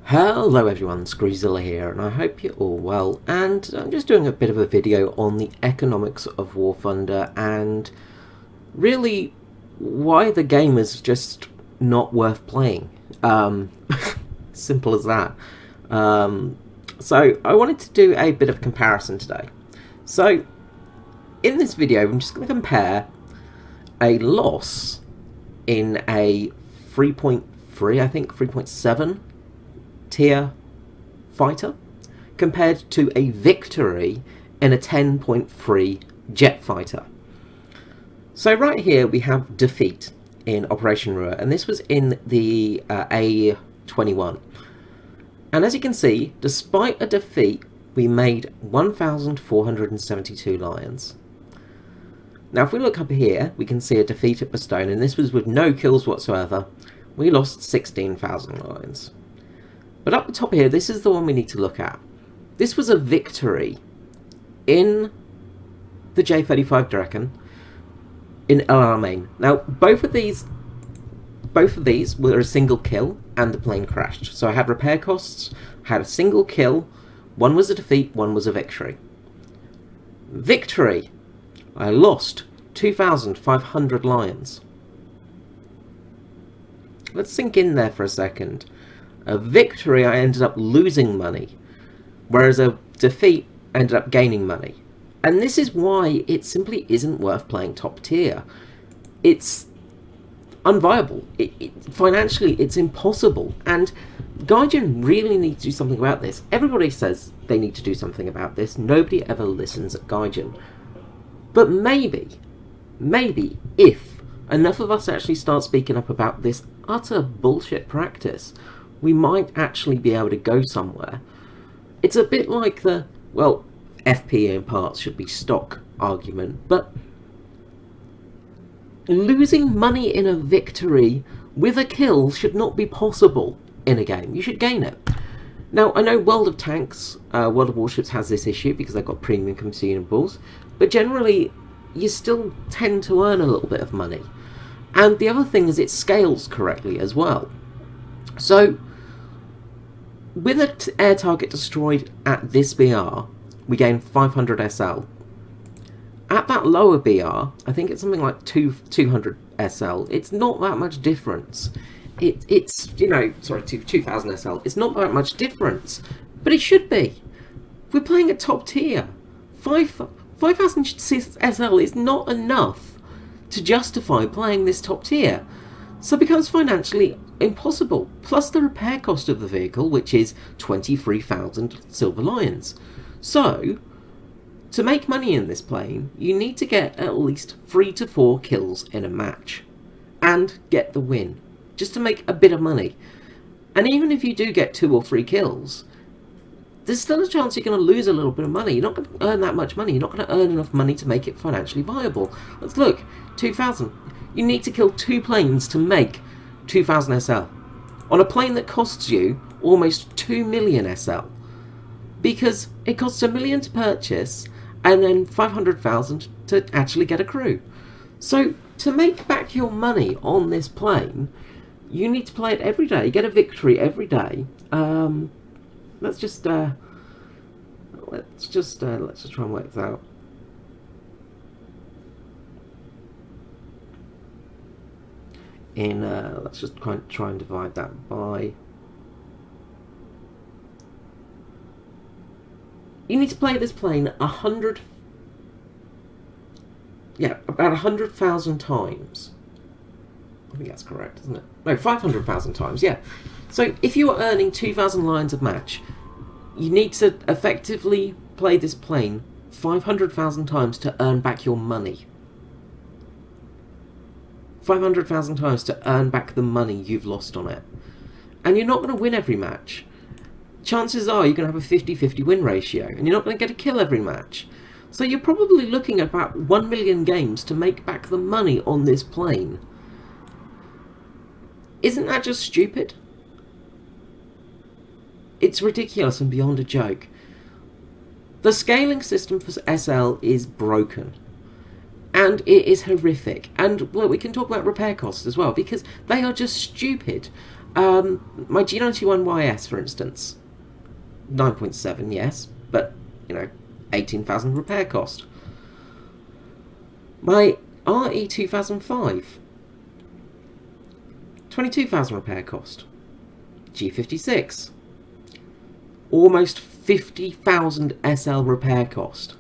Hello everyone, Screezilla here, and I hope you're all well. And I'm just doing a bit of a video on the economics of War Thunder and really why the game is just not worth playing. Simple as that. So I wanted to do a bit of comparison today. So in this video, I'm just going to compare a loss in a 3.3, I think 3.7 tier fighter compared to a victory in a 10.3 jet fighter. So right here we have defeat in Operation Ruhr, and this was in the A21. And as you can see, despite a defeat, we made 1,472 lions. Now if we look up here, we can see a defeat at Bastogne, and this was with no kills whatsoever. We lost 16,000 lions. But up the top here, this is the one we need to look at. This was a victory in the J35 Draken in El Alamein. Now, both of these were a single kill, and the plane crashed. So I had repair costs, had a single kill, one was a defeat, one was a victory. Victory, I lost 2,500 lions. Let's sink in there for a second. A victory, I ended up losing money, whereas a defeat ended up gaining money. And this is why it simply isn't worth playing top tier. It's unviable. Financially, it's impossible. And Gaijin really need to do something about this. Everybody says they need to do something about this. Nobody ever listens at Gaijin. But maybe if enough of us actually start speaking up about this utter bullshit practice, we might actually be able to go somewhere. It's a bit like the, well, FP in parts should be stock argument, but losing money in a victory with a kill should not be possible in a game. You should gain it. Now, I know World of Tanks, World of Warships has this issue because they've got premium consumables, but generally you still tend to earn a little bit of money. And the other thing is it scales correctly as well. So, with an air target destroyed at this BR, we gain 500 SL. At that lower BR, I think it's something like 200 SL. It's not that much difference. It's, you know, sorry, 2,000 SL. It's not that much difference, but it should be. We're playing at top tier. 5,000 SL is not enough to justify playing this top tier. So it becomes financially impossible, plus the repair cost of the vehicle, which is 23,000 silver lions. So, to make money in this plane, you need to get at least 3 to 4 kills in a match, and get the win, just to make a bit of money. And even if you do get 2 or 3 kills, there's still a chance you're going to lose a little bit of money. You're not going to earn that much money. You're not going to earn enough money to make it financially viable. Let's look, 2,000. You need to kill 2 planes to make 2,000 SL. On a plane that costs you almost 2 million SL. Because it costs $1 million to purchase, and then 500,000 to actually get a crew. So, to make back your money on this plane, you need to play it every day, get a victory every day. Let's just try and work this out. Let's just try and divide that by. You need to play this plane about 100,000 times. I think that's correct, isn't it? No, 500,000 times, yeah. So if you are earning 2,000 lions a match, you need to effectively play this plane 500,000 times to earn back your money. 500,000 times to earn back the money you've lost on it. And you're not going to win every match. Chances are you're going to have a 50-50 win ratio, and you're not going to get a kill every match. So you're probably looking at about 1 million games to make back the money on this plane. Isn't that just stupid? It's ridiculous and beyond a joke. The scaling system for SL is broken. And it is horrific. And well, we can talk about repair costs as well, because they are just stupid. My G91YS, for instance, 9.7, yes, but, 18,000 repair cost. My RE 2005, 22,000 repair cost. G56, almost 50,000 SL repair cost.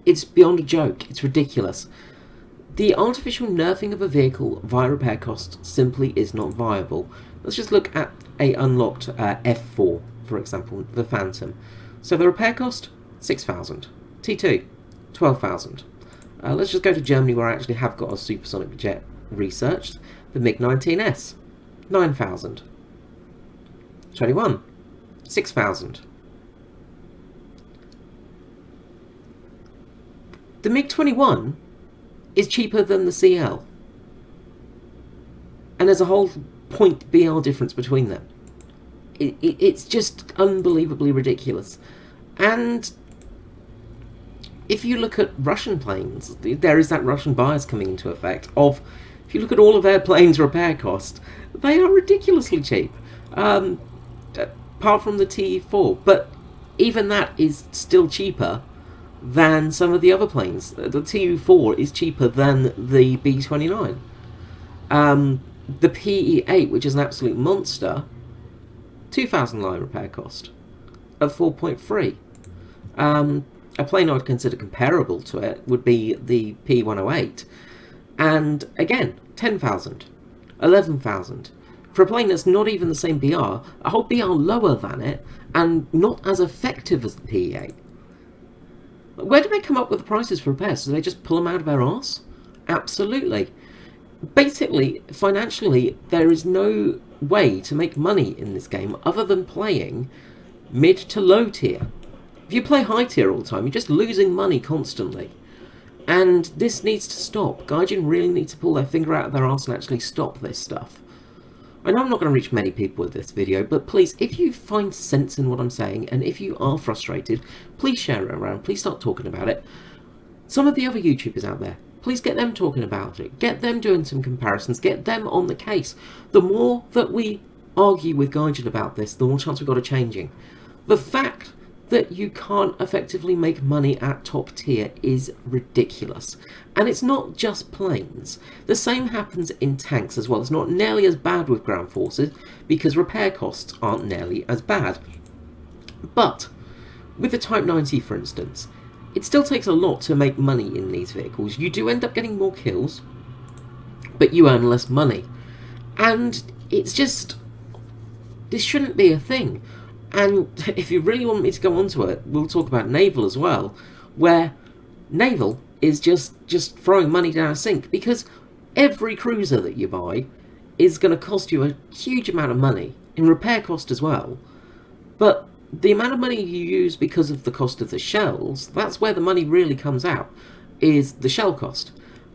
It's beyond a joke. It's ridiculous. The artificial nerfing of a vehicle via repair cost simply is not viable. Let's just look at a unlocked F4, for example, the Phantom. So the repair cost, 6,000. T2, 12,000. Let's just go to Germany, where I actually have got a supersonic jet researched. The MiG-19S, 9,000. 21, 6,000. The MiG-21 is cheaper than the CL. And there's a whole point BR difference between them. It's just unbelievably ridiculous. And if you look at Russian planes, there is that Russian bias coming into effect of, if you look at all of their planes' repair cost, they are ridiculously cheap. Apart from the T4, but even that is still cheaper than some of the other planes. The Tu-4 is cheaper than the B-29. The PE-8, which is an absolute monster, 2,000 line repair cost of 4.3. A plane I would consider comparable to it would be the P-108, and again, 10,000, 11,000. For a plane that's not even the same BR, a whole BR lower than it, and not as effective as the PE-8. Where do they come up with the prices for repairs? Do they just pull them out of their arse? Absolutely. Basically, financially, there is no way to make money in this game other than playing mid to low tier. If you play high tier all the time, you're just losing money constantly. And this needs to stop. Gaijin really need to pull their finger out of their arse and actually stop this stuff. I know I'm not going to reach many people with this video, but please, if you find sense in what I'm saying, and if you are frustrated, please share it around, please start talking about it. Some of the other YouTubers out there, please get them talking about it, get them doing some comparisons, get them on the case. The more that we argue with Gaijin about this, the more chance we've got of changing. The fact that you can't effectively make money at top tier is ridiculous. And it's not just planes. The same happens in tanks as well. It's not nearly as bad with ground forces because repair costs aren't nearly as bad. But with the Type 90, for instance, it still takes a lot to make money in these vehicles. You do end up getting more kills, but you earn less money. And it's just, this shouldn't be a thing. And if you really want me to go on to it, we'll talk about naval as well, where naval is just throwing money down a sink, because every cruiser that you buy is going to cost you a huge amount of money, in repair cost as well. But the amount of money you use because of the cost of the shells, that's where the money really comes out, is the shell cost.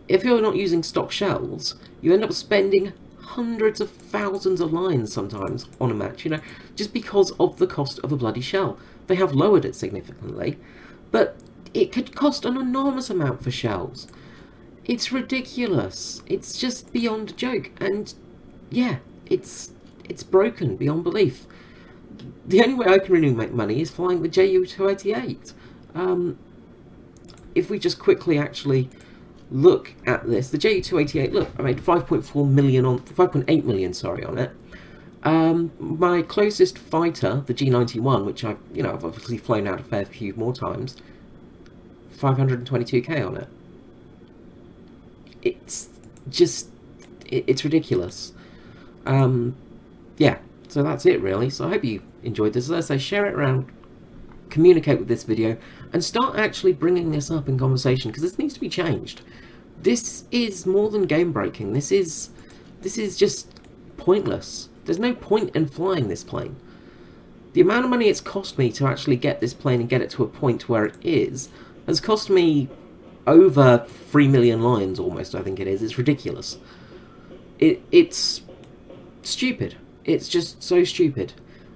If you're not using stock shells, you end up spending hundreds of thousands of lines sometimes on a match, just because of the cost of a bloody shell. They have lowered it significantly, but it could cost an enormous amount for shells. It's ridiculous. It's just beyond a joke, and yeah, it's broken beyond belief. The only way I can really make money is flying the Ju-288. If we just quickly actually look at this, the Ju-288, look, I made 5.8 million on it. My closest fighter, the G91, which I've obviously flown out a fair few more times, 522k on it. It's just, it's ridiculous. Yeah, so that's it really. So I hope you enjoyed this. As I say, share it around, communicate with this video, and start actually bringing this up in conversation, because this needs to be changed. This is more than game breaking. This is just pointless. There's no point in flying this plane. The amount of money it's cost me to actually get this plane and get it to a point where it is has cost me over 3 million lines almost, I think it is. It's ridiculous. It's stupid. It's just so stupid.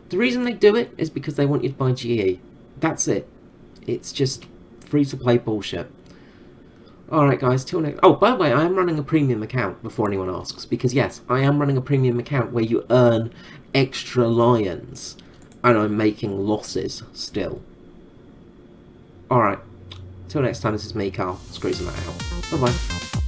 The reason they do it is because they want you to buy GE. That's it. It's just free-to-play bullshit. Alright guys, till next... Oh, by the way, I am running a premium account, before anyone asks, because yes, I am running a premium account where you earn extra lions, and I'm making losses still. Alright, till next time, this is me, Carl. Screws them out. Bye-bye.